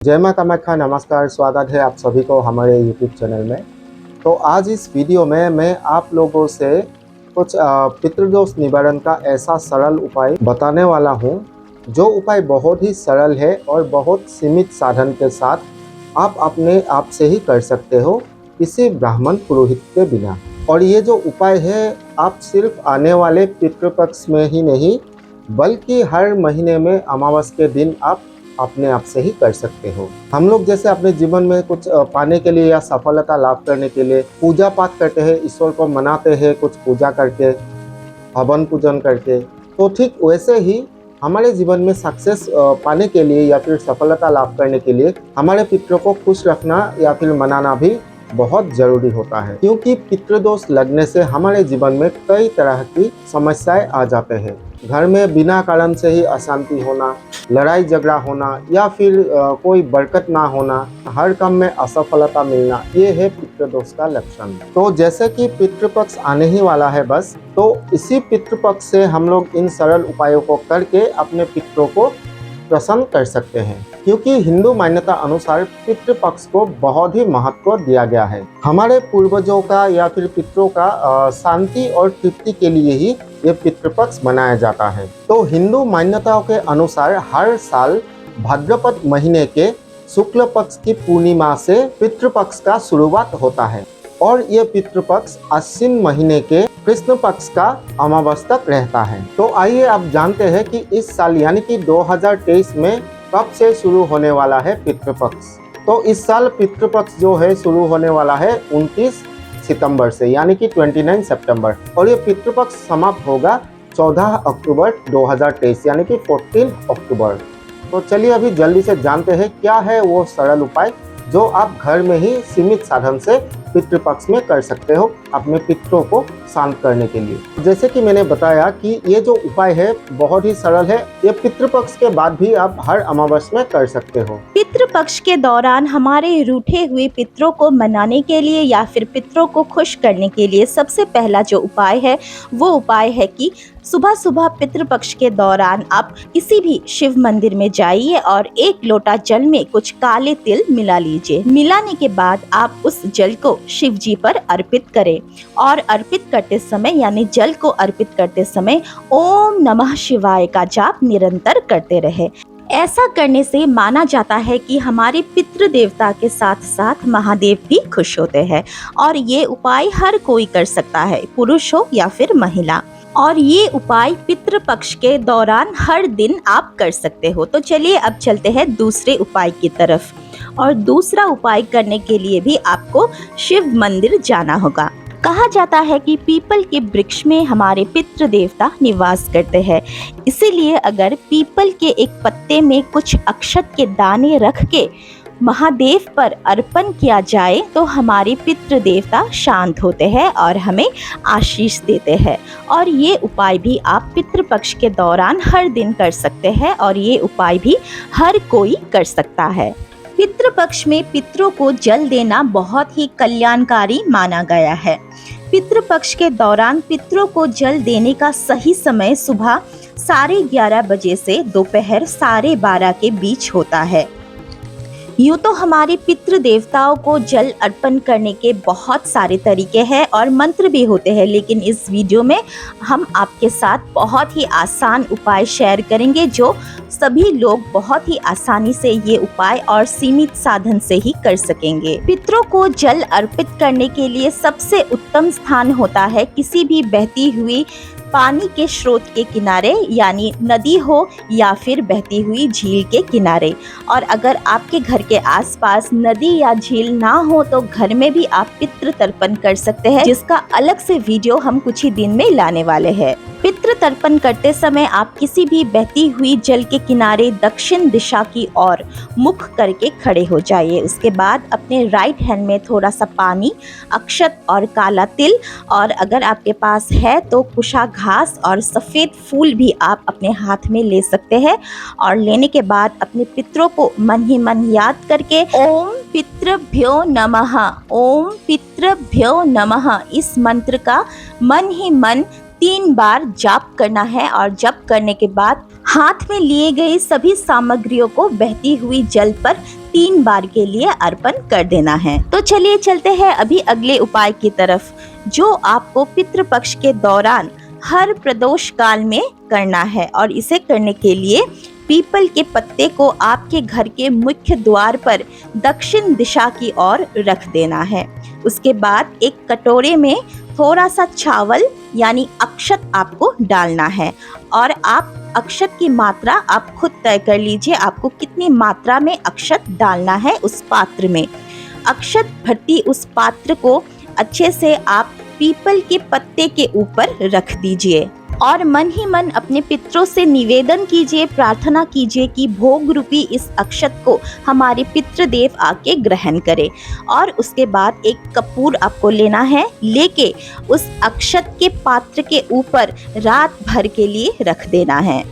जय माँ कामाख्या, नमस्कार। स्वागत है आप सभी को हमारे YouTube चैनल में। तो आज इस वीडियो में मैं आप लोगों से कुछ पितृदोष निवारण का ऐसा सरल उपाय बताने वाला हूँ, जो उपाय बहुत ही सरल है और बहुत सीमित साधन के साथ आप अपने आप से ही कर सकते हो, किसी ब्राह्मण पुरोहित के बिना। और ये जो उपाय है, आप सिर्फ आने वाले पितृपक्ष में ही नहीं, बल्कि हर महीने में अमावस के दिन आप अपने आप से ही कर सकते हो। हम लोग जैसे अपने जीवन में कुछ पाने के लिए या सफलता लाभ करने के लिए पूजा पाठ करते हैं, ईश्वर को मनाते हैं कुछ पूजा करके, हवन पूजन करके, तो ठीक वैसे ही हमारे जीवन में सक्सेस पाने के लिए या फिर सफलता लाभ करने के लिए हमारे पितरों को खुश रखना या फिर मनाना भी बहुत जरूरी होता है। क्योंकि पितृदोष लगने से हमारे जीवन में कई तरह की समस्याएं आ जाते हैं। घर में बिना कारण से ही अशांति होना, लड़ाई झगड़ा होना या फिर कोई बरकत ना होना, हर काम में असफलता मिलना, ये है पितृदोष का लक्षण। तो जैसे कि पितृपक्ष आने ही वाला है बस, तो इसी पितृपक्ष से हम लोग इन सरल उपायों को करके अपने पितरों को प्रसन्न कर सकते हैं। क्योंकि हिंदू मान्यता अनुसार पितृपक्ष को बहुत ही महत्व दिया गया है। हमारे पूर्वजों का या फिर पितरों का शांति और तृप्ति के लिए ही ये पितृपक्ष मनाया जाता है। तो हिंदू मान्यताओं के अनुसार हर साल भाद्रपद महीने के शुक्ल पक्ष की पूर्णिमा से पितृपक्ष का शुरुआत होता है और ये पितृपक्ष आश्विन महीने के कृष्ण पक्ष का अमावस तक रहता है। तो आइए अब जानते हैं कि इस साल यानी कि 2023 में कब से शुरू होने वाला है पितृपक्ष। तो इस साल पितृपक्ष जो है शुरू होने वाला है 29 सितंबर से, यानी कि 29 सितंबर, और ये पितृपक्ष समाप्त होगा 14 अक्टूबर 2023 यानी कि 14 अक्टूबर। तो चलिए अभी जल्दी से जानते हैं क्या है वो सरल उपाय जो आप घर में ही सीमित साधन से पितृपक्ष में कर सकते हो अपने पितरों को शांत करने के लिए। जैसे कि मैंने बताया कि ये जो उपाय है बहुत ही सरल है, ये पितृपक्ष के बाद भी आप हर अमावस में कर सकते हो। पितृपक्ष के दौरान हमारे रूठे हुए पितरों को मनाने के लिए या फिर पितरों को खुश करने के लिए सबसे पहला जो उपाय है वो उपाय है कि सुबह सुबह पितृपक्ष के दौरान आप किसी भी शिव मंदिर में जाइए और एक लोटा जल में कुछ काले तिल मिला लीजिए। मिलाने के बाद आप उस जल को शिव जी पर अर्पित करें और अर्पित करते समय यानी जल को अर्पित करते समय ओम नमः शिवाय का जाप निरंतर करते रहे। ऐसा करने से माना जाता है कि हमारे पितृ देवता के साथ साथ महादेव भी खुश होते हैं और ये उपाय हर कोई कर सकता है, पुरुष हो या फिर महिला। और ये उपाय पितृपक्ष के दौरान हर दिन आप कर सकते हो। तो चलिए अब चलते हैं दूसरे उपाय की तरफ। और दूसरा उपाय करने के लिए भी आपको शिव मंदिर जाना होगा। कहा जाता है कि पीपल के वृक्ष में हमारे पितृ देवता निवास करते हैं, इसीलिए अगर पीपल के एक पत्ते में कुछ अक्षत के दाने रख के महादेव पर अर्पण किया जाए तो हमारे पितृ देवता शांत होते हैं और हमें आशीष देते हैं। और ये उपाय भी आप पितृपक्ष के दौरान हर दिन कर सकते हैं और ये उपाय भी हर कोई कर सकता है। पितृपक्ष में पितरों को जल देना बहुत ही कल्याणकारी माना गया है। पितृपक्ष के दौरान पितरों को जल देने का सही समय सुबह 11:30 बजे से दोपहर 12:30 के बीच होता है। यूँ तो हमारे पितृ देवताओं को जल अर्पण करने के बहुत सारे तरीके हैं और मंत्र भी होते हैं, लेकिन इस वीडियो में हम आपके साथ बहुत ही आसान उपाय शेयर करेंगे जो सभी लोग बहुत ही आसानी से ये उपाय और सीमित साधन से ही कर सकेंगे। पितरों को जल अर्पित करने के लिए सबसे उत्तम स्थान होता है किसी भी बहती हुई पानी के स्रोत के किनारे, यानी नदी हो या फिर बहती हुई झील के किनारे। और अगर आपके घर के आसपास नदी या झील ना हो तो घर में भी आप पितृ तर्पण कर सकते हैं, जिसका अलग से वीडियो हम कुछ ही दिन में लाने वाले हैं। पितृ तर्पण करते समय आप किसी भी बहती हुई जल के किनारे दक्षिण दिशा की ओर मुख करके खड़े हो जाइए। उसके बाद अपने राइट हैंड में थोड़ा सा पानी, अक्षत और काला तिल, और अगर आपके पास है तो कुशा घास और सफ़ेद फूल भी आप अपने हाथ में ले सकते हैं। और लेने के बाद अपने पितरों को मन ही मन याद करके ओम पितृभ्यो नमः, ओम पितृभ्यो नमः, इस मंत्र का मन ही मन 3 बार जाप करना है और जप करने के बाद हाथ में लिए गए सभी सामग्रियों को बहती हुई जल पर 3 बार के लिए अर्पण कर देना है। तो चलिए चलते हैं अभी अगले उपाय की तरफ, जो आपको पितृपक्ष के दौरान हर प्रदोष काल में करना है। और इसे करने के लिए पीपल के पत्ते को आपके घर के मुख्य द्वार पर दक्षिण दिशा की ओर रख देना है। उसके बाद एक कटोरे में थोड़ा सा चावल यानी अक्षत आपको डालना है और आप अक्षत की मात्रा आप खुद तय कर लीजिए, आपको कितनी मात्रा में अक्षत डालना है उस पात्र में। अक्षत भर्ती उस पात्र को अच्छे से आप पीपल के पत्ते के ऊपर रख दीजिए और मन ही मन अपने पितरों से निवेदन कीजिए, प्रार्थना कीजिए कि भोग रूपी इस अक्षत को हमारे पितृदेव आके ग्रहण करें। और उसके बाद एक कपूर आपको लेना है, लेके उस अक्षत के पात्र के ऊपर रात भर के लिए रख देना है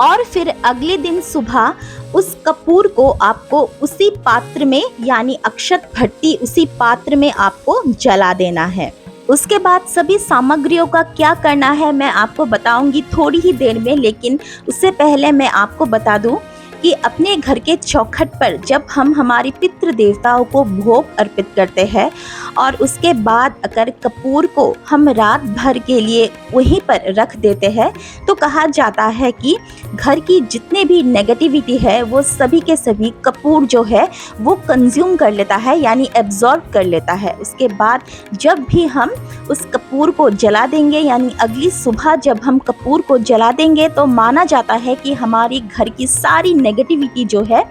और फिर अगले दिन सुबह उस कपूर को आपको उसी पात्र में यानी अक्षत भट्टी उसी पात्र में आपको जला देना है। उसके बाद सभी सामग्रियों का क्या करना है मैं आपको बताऊंगी थोड़ी ही देर में, लेकिन उससे पहले मैं आपको बता दूं कि अपने घर के चौखट पर जब हम हमारे पितृ देवताओं को भोग अर्पित करते हैं और उसके बाद अगर कपूर को हम रात भर के लिए वहीं पर रख देते हैं तो कहा जाता है कि घर की जितने भी नेगेटिविटी है वो सभी के सभी कपूर जो है वो कंज्यूम कर लेता है यानी एब्जॉर्ब कर लेता है। उसके बाद जब भी हम उस कपूर को जला देंगे यानी अगली सुबह जब हम कपूर को जला देंगे तो माना जाता है कि हमारी घर की सारी नेगेटिविटी जो है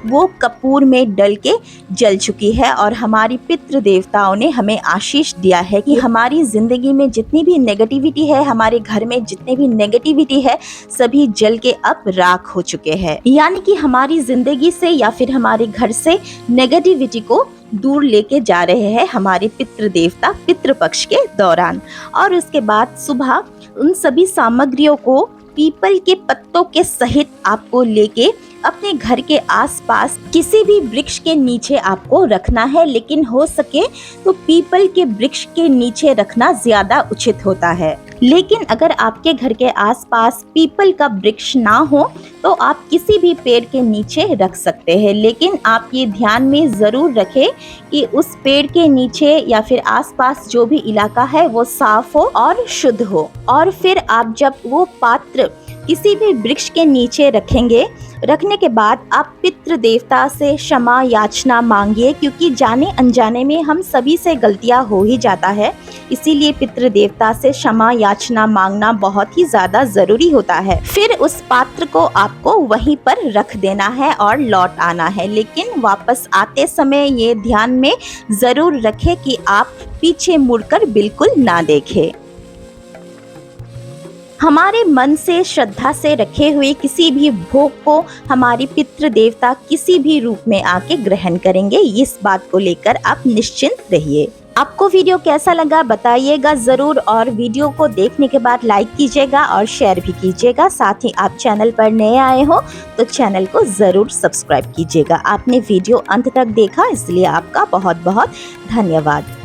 वो कपूर में डल के जल चुकी है और हमारी पितृ देवताओं ने हमें आशीष दिया है कि हमारी जिंदगी में जितनी भी नेगेटिविटी है, हमारे घर में जितनी भी नेगेटिविटी है, सभी जल के अब राख हो चुके हैं। यानी कि हमारी जिंदगी से या फिर हमारे घर से नेगेटिविटी को दूर लेके जा रहे हैं हमारे पितृ देवता पितृपक्ष के दौरान। और उसके बाद सुबह उन सभी सामग्रियों को पीपल के पत्तों के सहित आपको लेके अपने घर के आसपास किसी भी वृक्ष के नीचे आपको रखना है, लेकिन हो सके तो पीपल के वृक्ष के नीचे रखना ज्यादा उचित होता है। लेकिन अगर आपके घर के आसपास पीपल का वृक्ष ना हो तो आप किसी भी पेड़ के नीचे रख सकते हैं, लेकिन आप ये ध्यान में ज़रूर रखें कि उस पेड़ के नीचे या फिर आसपास जो भी इलाका है वो साफ हो और शुद्ध हो। और फिर आप जब वो पात्र किसी भी वृक्ष के नीचे रखेंगे, रखने के बाद आप पितृ देवता से क्षमा याचना मांगिए, क्योंकि जाने अनजाने में हम सभी से गलतियां हो ही जाता है। इसीलिए पितृ देवता से क्षमा याचना मांगना बहुत ही ज़्यादा ज़रूरी होता है। फिर उस पात्र को आपको वहीं पर रख देना है और लौट आना है, लेकिन वापस आते समय ये ध्यान में ज़रूर रखें कि आप पीछे मुड़कर बिल्कुल ना देखें। हमारे मन से श्रद्धा से रखे हुए किसी भी भोग को हमारे पितृ देवता किसी भी रूप में आके ग्रहण करेंगे, इस बात को लेकर आप निश्चिंत रहिए। आपको वीडियो कैसा लगा बताइएगा ज़रूर और वीडियो को देखने के बाद लाइक कीजिएगा और शेयर भी कीजिएगा। साथ ही आप चैनल पर नए आए हो तो चैनल को ज़रूर सब्सक्राइब कीजिएगा। आपने वीडियो अंत तक देखा इसलिए आपका बहुत बहुत धन्यवाद।